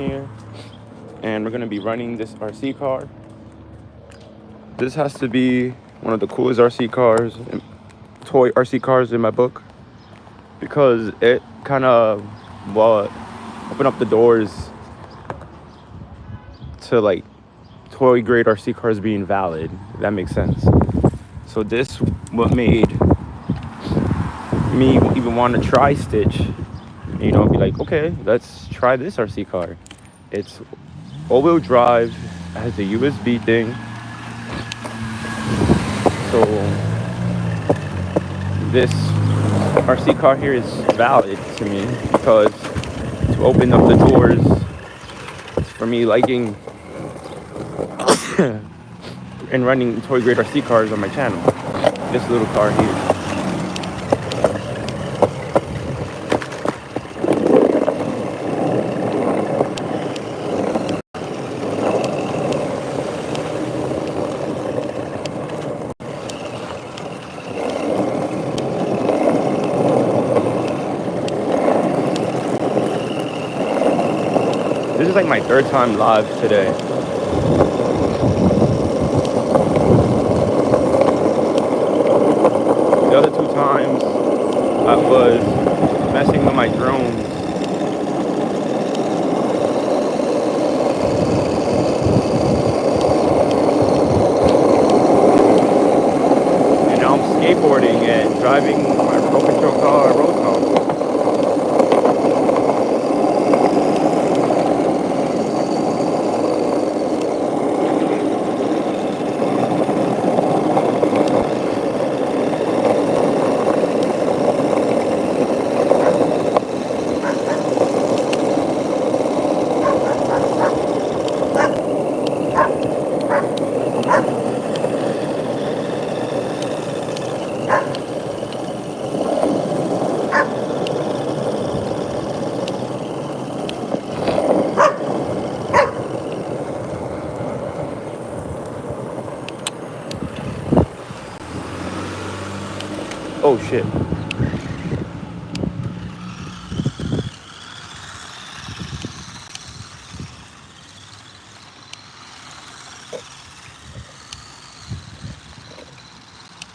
here, and we're gonna be running this RC car. This has to be one of the coolest RC cars, toy RC cars in my book, because it kind of, well, open up the doors to like toy grade RC cars being valid, if that makes sense. So this what made me even want to try Stitch, be like, okay, let's try this RC car. It's all-wheel drive, it has the USB thing. So this RC car here is valid to me because to open up the doors for me liking and running toy grade RC cars on my channel. This little car here. This is like my third time live today. The other two times I was messing with my drones. And now I'm skateboarding and driving my remote control car, Rotom. Oh shit.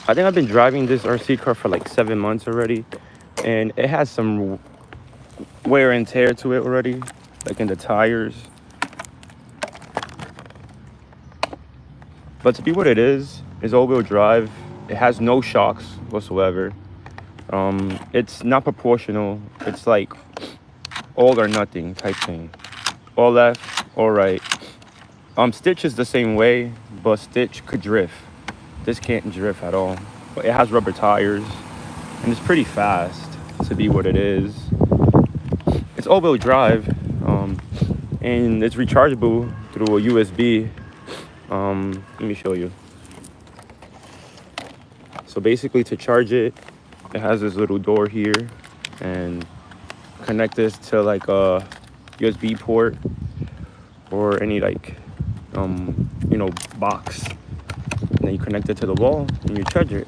I think I've been driving this RC car for like 7 months already, and it has some wear and tear to it already, like in the tires. But to be what it is all-wheel drive. It has no shocks whatsoever. It's not proportional. It's like all or nothing type thing. All left, all right. Stitch is the same way, but Stitch could drift. This can't drift at all. But it has rubber tires, and it's pretty fast to be what it is. It's all-wheel drive, and it's rechargeable through a USB. Let me show you. So basically, to charge it, it has this little door here, and connect this to like a USB port or any like box, and then you connect it to the wall and you charge it.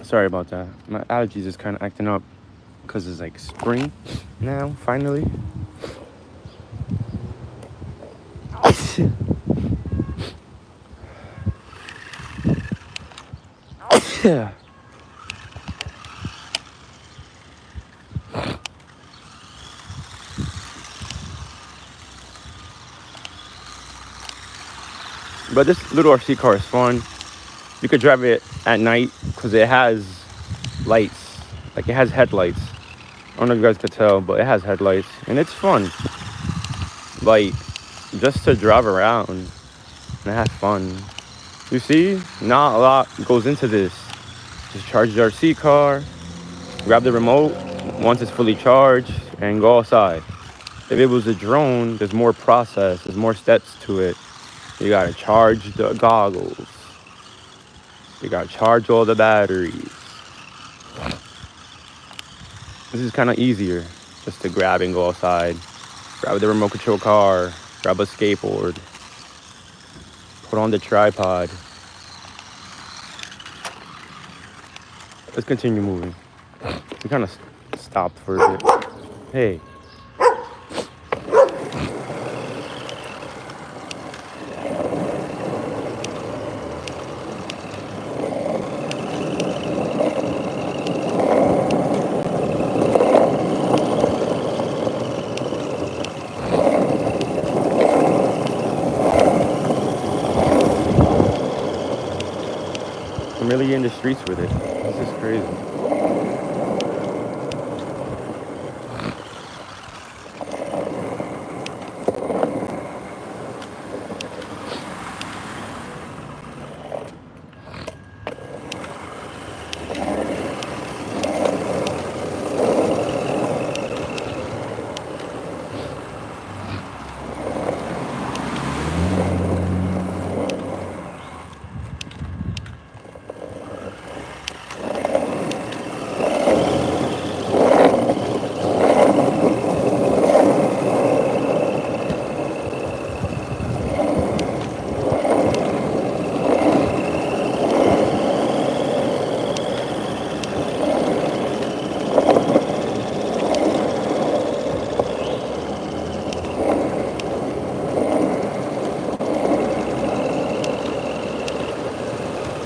Sorry about that. My allergies is kind of acting up because it's like spring now, finally. Yeah. But this little RC car is fun. You could drive it at night because it has lights. Like, it has headlights. I don't know if you guys could tell, but it has headlights. And it's fun. Like, just to drive around and have fun. You see, not a lot goes into this. Just charge the RC car, grab the remote once it's fully charged, and go outside. If it was a drone, there's more process, there's more steps to it. You gotta charge the goggles. You gotta charge all the batteries. This is kind of easier, just to grab and go outside. Grab the remote control car, grab a skateboard. put on the tripod. Let's continue moving. We kind of stopped for a bit. Hey. I'm really in the streets with it. This is crazy.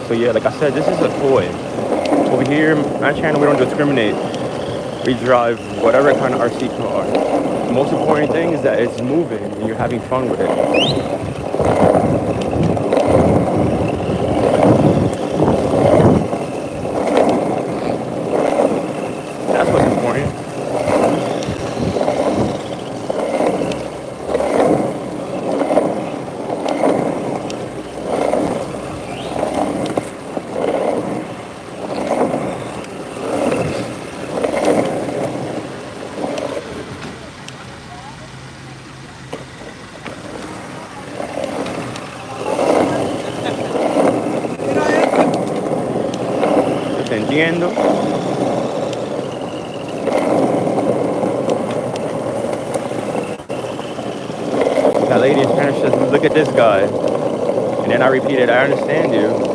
So yeah, like I said, this is a toy. Over here, my channel, we don't discriminate. We drive whatever kind of RC car. The most important thing is that it's moving and you're having fun with it. That's what's important. Entendiendo. That lady in Spanish says, look at this guy. And then I repeated, I understand you.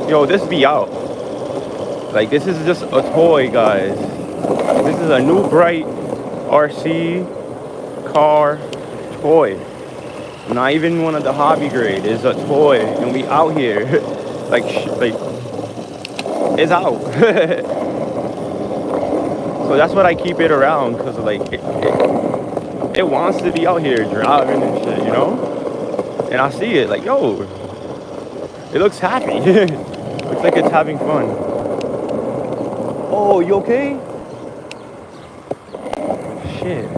Yo, this be out. Like, this is just a toy, guys. This is a new bright RC car toy. Not even one of the hobby grade. It's a toy, and we out here. like, it's out. So that's what I keep it around, because like it wants to be out here driving and shit, you know. And I see it like, yo, it looks happy. Looks like it's having fun. Oh, you okay? Shit.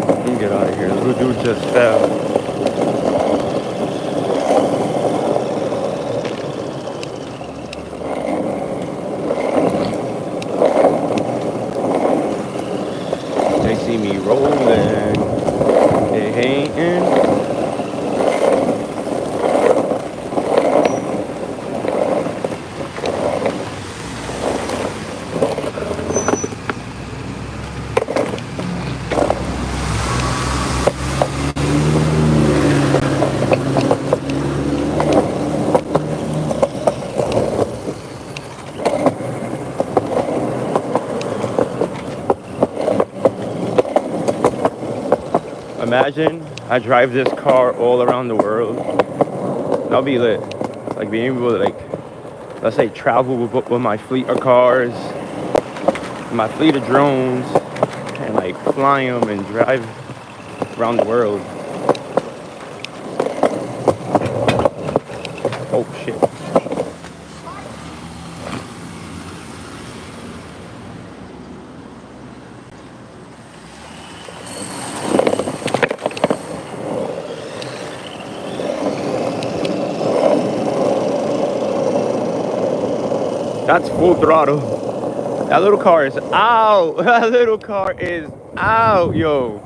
Let me get out of here. The little dude just fell. They see me rolling. They hating. Imagine I drive this car all around the world. That'll be lit. Like being able to, like, let's say, travel with my fleet of cars, my fleet of drones, and like fly them and drive around the world. Oh shit. That's full throttle. That little car is out. That little car is out, yo.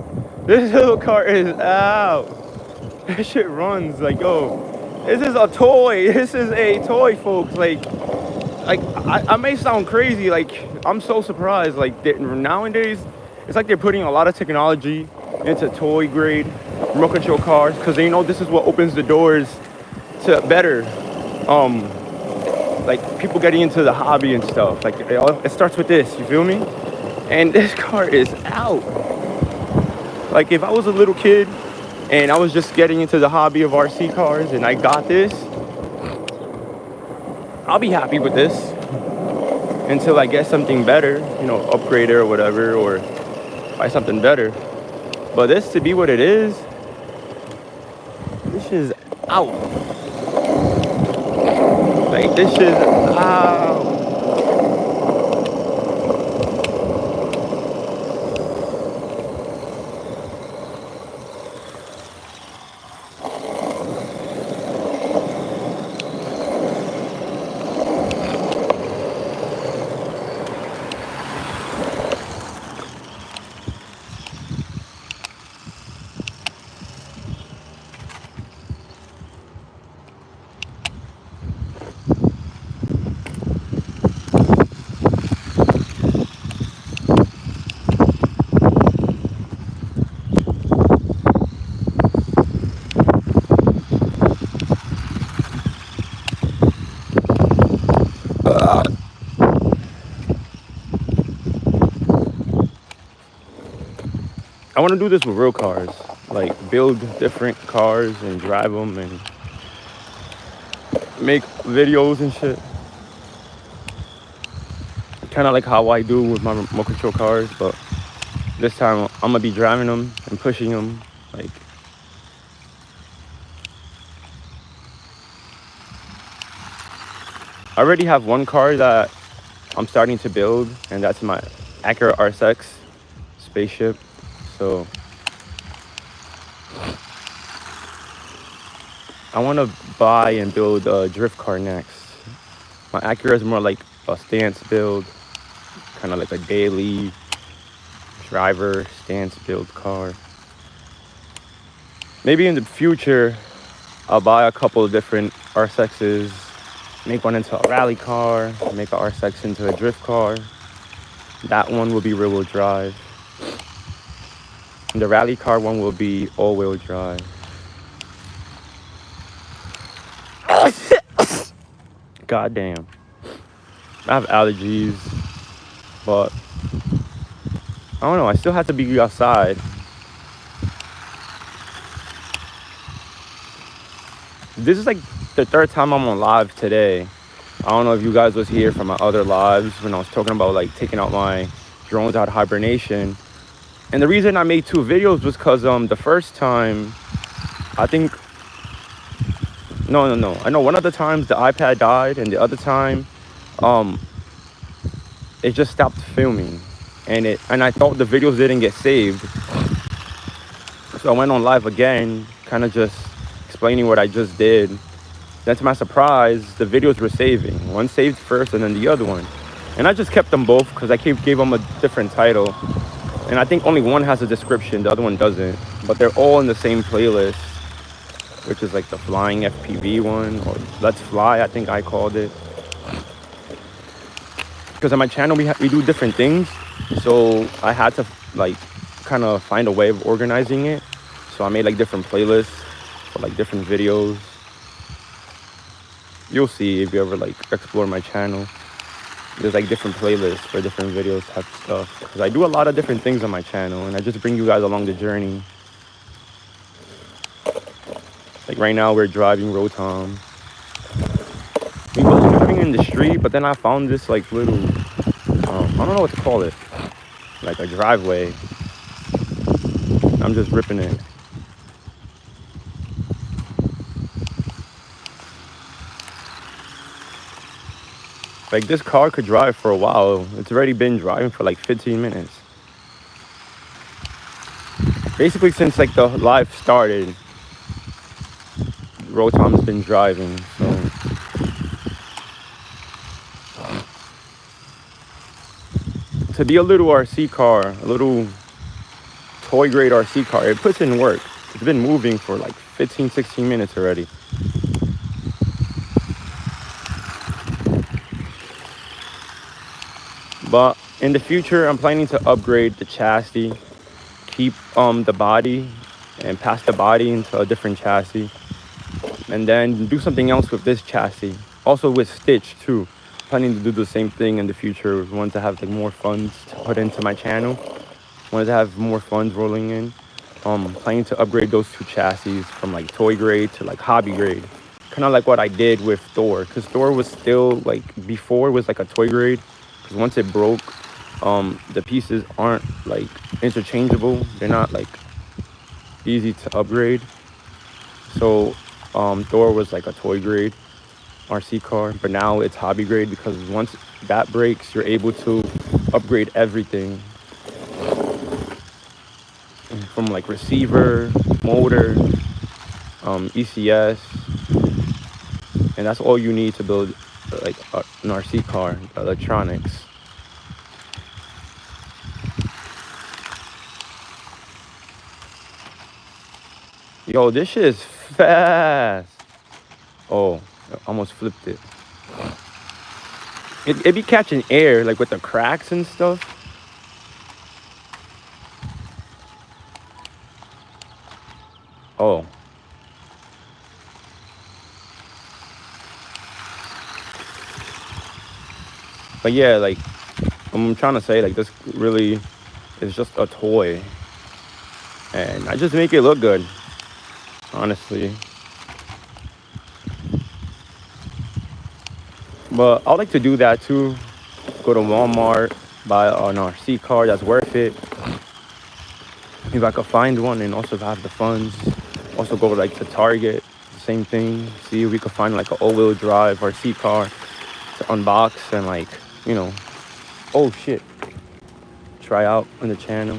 This little car is out. That shit runs like, yo. This is a toy. This is a toy, folks. Like I may sound crazy. Like, I'm so surprised. Like, nowadays, it's like they're putting a lot of technology into toy grade remote control cars because they know this is what opens the doors to better, like people getting into the hobby and stuff. Like, it starts with this. You feel me? And this car is out. Like, if I was a little kid and I was just getting into the hobby of RC cars and I got this, I'll be happy with this until I get something better, you know, upgrade it or whatever, or buy something better. But this to be what it is, this is out. Like, this is out. I want to do this with real cars, like build different cars and drive them and make videos and shit. Kind of like how I do with my remote control cars, but this time I'm gonna be driving them and pushing them. Like, I already have one car that I'm starting to build, and that's my Acura RSX spaceship. So I want to buy and build a drift car next. My Acura is more like a stance build, kind of like a daily driver stance build car. Maybe in the future I'll buy a couple of different RSXs, make one into a rally car, make a RSX into a drift car. That one will be rear-wheel drive. And the rally car one will be all-wheel drive. God damn. I have allergies, but I don't know, I still have to be outside. This is like the third time I'm on live today. I don't know if you guys was here from my other lives when I was talking about like taking out my drones out of hibernation. And the reason I made 2 videos was because the first time, I think, no. I know one of the times the iPad died, and the other time, it just stopped filming, and I thought the videos didn't get saved. So I went on live again, kind of just explaining what I just did. Then to my surprise, the videos were saving. One saved first, and then the other one. And I just kept them both because I gave them a different title. And I think only one has a description, the other one doesn't. But they're all in the same playlist, which is like the Flying FPV one, or Let's Fly, I think I called it. Because on my channel, we do different things. So I had to like kind of find a way of organizing it. So I made like different playlists for like different videos. You'll see if you ever like explore my channel. There's like different playlists for different videos type of stuff. Because I do a lot of different things on my channel, and I just bring you guys along the journey. Like right now we're driving Rotom. We was driving in the street, but then I found this like little, I don't know what to call it. Like a driveway. I'm just ripping it. Like, this car could drive for a while. It's already been driving for like 15 minutes. Basically, since like the live started, Rotom's been driving. So to be a little RC car, a little toy grade RC car, it puts in work. It's been moving for like 15, 16 minutes already. But in the future, I'm planning to upgrade the chassis, keep the body, and pass the body into a different chassis, and then do something else with this chassis. Also with Stitch too. Planning to do the same thing in the future. Want to have like more funds to put into my channel. Wanted to have more funds rolling in. Planning to upgrade those two chassis from like toy grade to like hobby grade. Kind of like what I did with Thor, because Thor was still like, before it was like a toy grade, because once it broke, the pieces aren't like interchangeable. They're not like easy to upgrade. So Thor was like a toy grade RC car, but now it's hobby grade, because once that breaks, you're able to upgrade everything from like receiver, motor, ECS, and that's all you need to build like an RC car, electronics. Yo, this shit is fast. Oh, I almost flipped it. It be catching air like with the cracks and stuff. Oh. But yeah, like, I'm trying to say, like, this really is just a toy. And I just make it look good, honestly. But I like to do that too. Go to Walmart, buy an RC car that's worth it. If I could find one, and also if I have the funds. Also go like to Target, same thing. See if we could find like an all-wheel drive RC car to unbox and like, you know, oh shit, try out on the channel.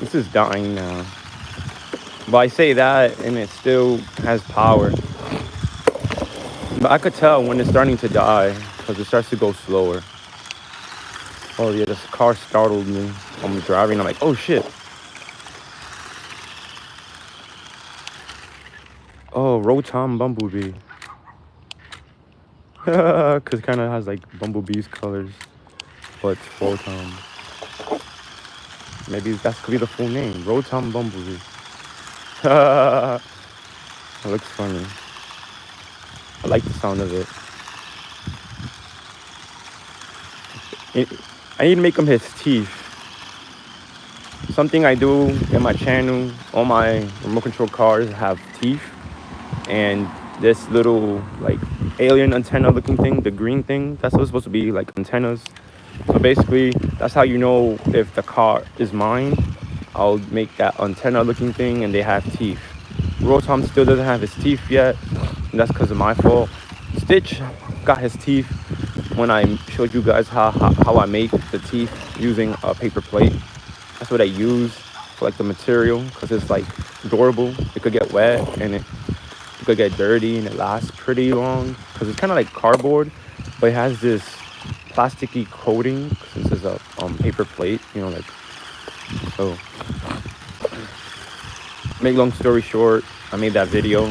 This is dying now. But I say that and it still has power. But I could tell when it's starting to die because it starts to go slower. Oh yeah, this car startled me. I'm driving, I'm like, oh shit. Oh, Rotom Bumblebee. Because it kind of has like Bumblebee's colors. But it's Rotom. Maybe that could be the full name. Rotom Bumblebee. It looks funny. I like the sound of it. I need to make him his teeth. Something I do in my channel, all my remote control cars have teeth. And this little like alien antenna looking thing, the green thing, that's what's supposed to be like antennas. So basically, that's how you know if the car is mine. I'll make that antenna looking thing and they have teeth. Rotom still doesn't have his teeth yet, and that's because of my fault. Stitch got his teeth when I showed you guys how I make the teeth using a paper plate. That's what I use for like the material, because it's like durable. It could get wet and it could get dirty, and it lasts pretty long because it's kind of like cardboard, but it has this plasticky coating since it's a paper plate, you know, like. So make long story short, I made that video,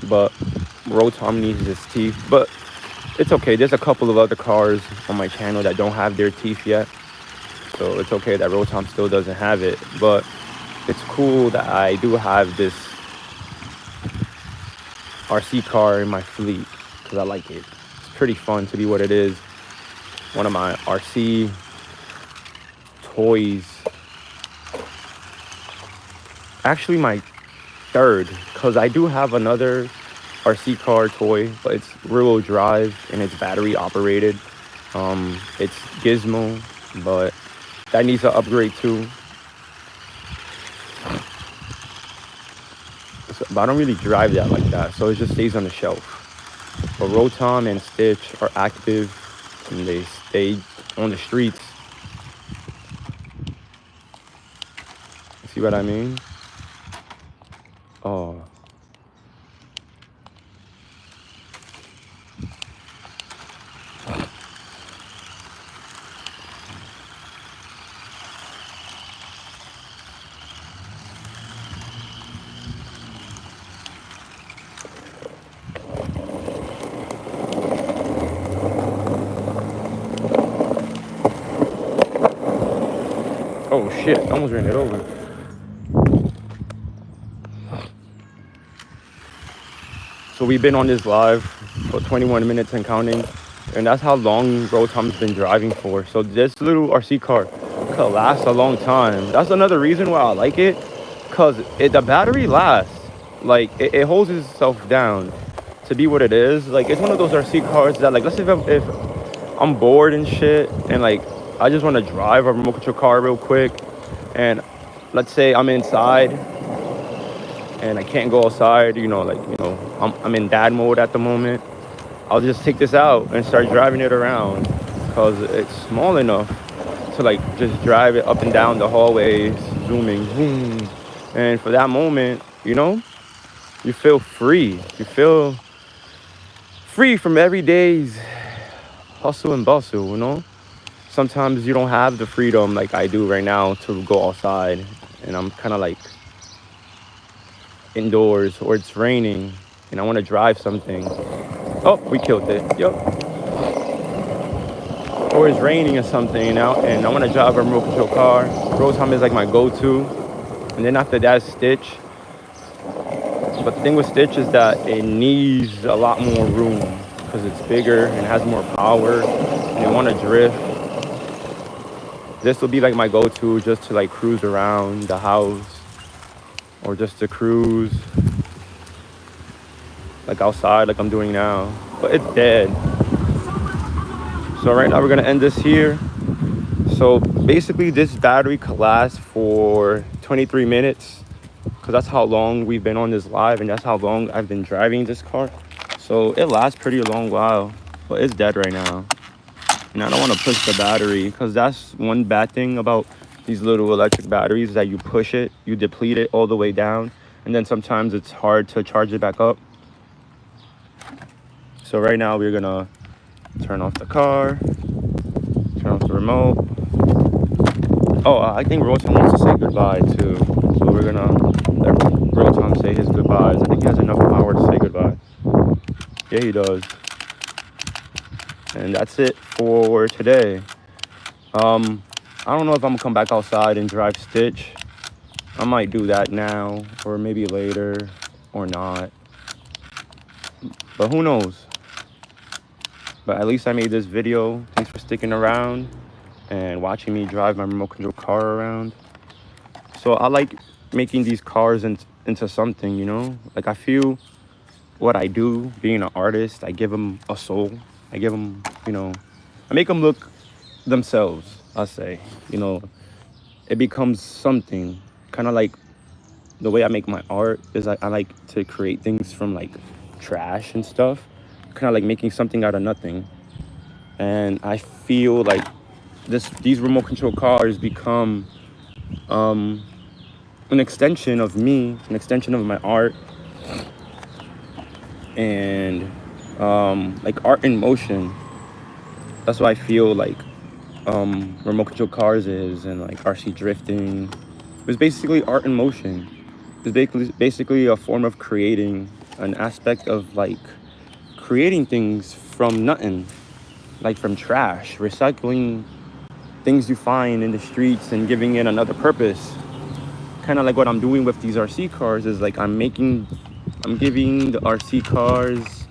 but Rotom needs his teeth, but it's okay. There's a couple of other cars on my channel that don't have their teeth yet, so it's okay that Rotom still doesn't have it. But it's cool that I do have this RC car in my fleet because I like it. It's pretty fun to be what it is. One of my RC toys. Actually, third, because I do have another RC car toy, but it's rear-wheel drive and it's battery operated. It's Gizmo, but that needs an upgrade too. So, but I don't really drive that like that, so it just stays on the shelf. But Rotom and Stitch are active and they stay on the streets. See what I mean? Oh. Oh shit, I almost ran it over. So we've been on this live for 21 minutes and counting, and that's how long Rotom's been driving for. So this little RC car could last a long time. That's another reason why I like it, because the battery lasts. Like, it holds itself down to be what it is. Like, it's one of those RC cars that, like, let's say if I'm bored and shit, and, like, I just want to drive a remote control car real quick, and let's say I'm inside, and I can't go outside, I'm in dad mode at the moment. I'll just take this out and start driving it around, because it's small enough to like just drive it up and down the hallways, zooming, boom. And for that moment, you feel free. You feel free from every day's hustle and bustle. Sometimes you don't have the freedom like I do right now to go outside, and I'm kind of like indoors, or it's raining and I want to drive something. Oh, we killed it. Yep. Or it's raining or something now, and I want to drive a remote control car. Rotom is like my go-to, and then after that, Stitch. But the thing with Stitch is that it needs a lot more room because it's bigger and has more power, and I want to drift. This will be like my go-to just to like cruise around the house, or just to cruise like outside like I'm doing now. But it's dead. So right now we're gonna end this here. So basically this battery could last for 23 minutes, because that's how long we've been on this live, and that's how long I've been driving this car. So it lasts pretty a long while, but it's dead right now. And I don't want to push the battery, because that's one bad thing about these little electric batteries, that you push it, you deplete it all the way down, and then sometimes it's hard to charge it back up. So right now we're gonna turn off the car, turn off the remote. Oh, I think Rotom wants to say goodbye too. So we're gonna let Rotom say his goodbyes. I think he has enough power to say goodbye. Yeah, he does. And that's it for today. I don't know if I'm gonna come back outside and drive Stitch. I might do that now, or maybe later, or not. But who knows? But at least I made this video. Thanks for sticking around and watching me drive my remote control car around. So I like making these cars into something, Like, I feel what I do, being an artist, I give them a soul. I give them, I make them look themselves, I say. It becomes something. Kind of like the way I make my art is I like to create things from like trash and stuff. Kind of like making something out of nothing. And I feel like these remote control cars become an extension of me, an extension of my art, and like art in motion. That's what I feel like remote control cars is, and like RC drifting. It's basically art in motion. It's basically a form of creating, an aspect of like creating things from nothing, like from trash, recycling things you find in the streets and giving it another purpose. Kind of like what I'm doing with these RC cars is like I'm giving the RC cars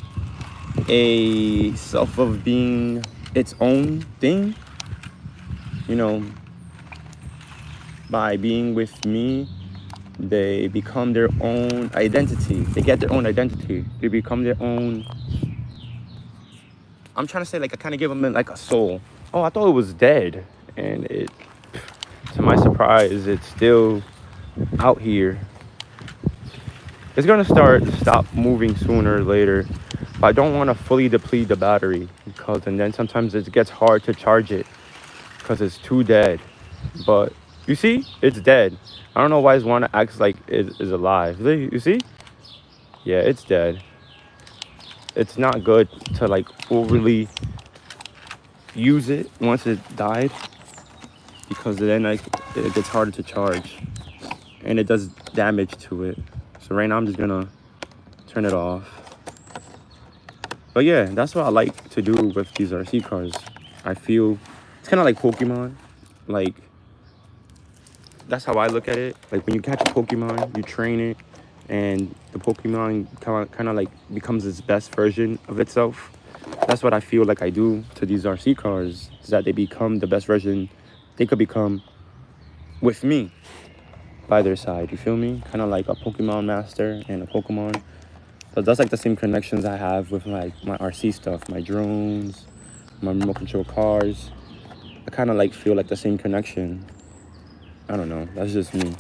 a self of being its own thing, by being with me they become their own identity. They get their own identity. They become their own. I'm trying to say, like, I kind of give them like a soul. Oh, I thought it was dead, and to my surprise, it's still out here. It's gonna stop moving sooner or later, but I don't want to fully deplete the battery and then sometimes it gets hard to charge it because it's too dead. But you see, it's dead. I don't know why it's want to act like it is alive. You see? Yeah, it's dead. It's not good to like overly use it once it died because then like it gets harder to charge and it does damage to it. So right now I'm just gonna turn it off. But yeah, that's what I like to do with these RC cars. I feel it's kind of like Pokemon. Like, that's how I look at it. Like, when you catch a Pokemon, you train it, and the Pokemon kind of like becomes its best version of itself. That's what I feel like I do to these RC cars, is that they become the best version they could become with me by their side. You feel me? Kind of like a Pokemon master and a Pokemon. So that's like the same connections I have with like my RC stuff, my drones, my remote control cars. I kind of like feel like the same connection. I don't know. That's just me.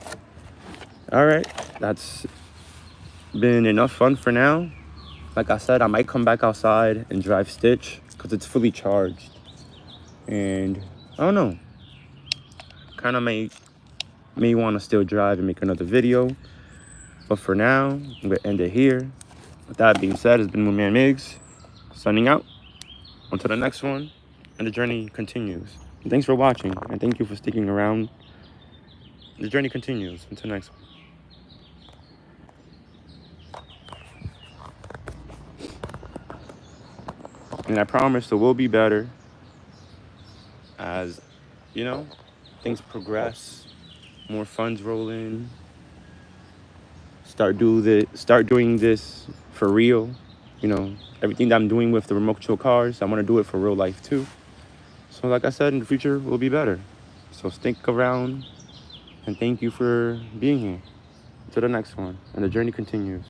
All right. That's been enough fun for now. Like I said, I might come back outside and drive Stitch because it's fully charged. And I don't know. Kind of may want to still drive and make another video. But for now, I'm going to end it here. With that being said, it's been my man Migs, signing out. Until the next one, and the journey continues. And thanks for watching, and thank you for sticking around. The journey continues. Until next one. And I promise it will be better as, you know, things progress, more funds roll in, start doing this for real. You know, everything that I'm doing with the remote control cars, I want to do it for real life too. So like I said, in the future will be better. So stick around, and thank you for being here. Until the next one, and the journey continues.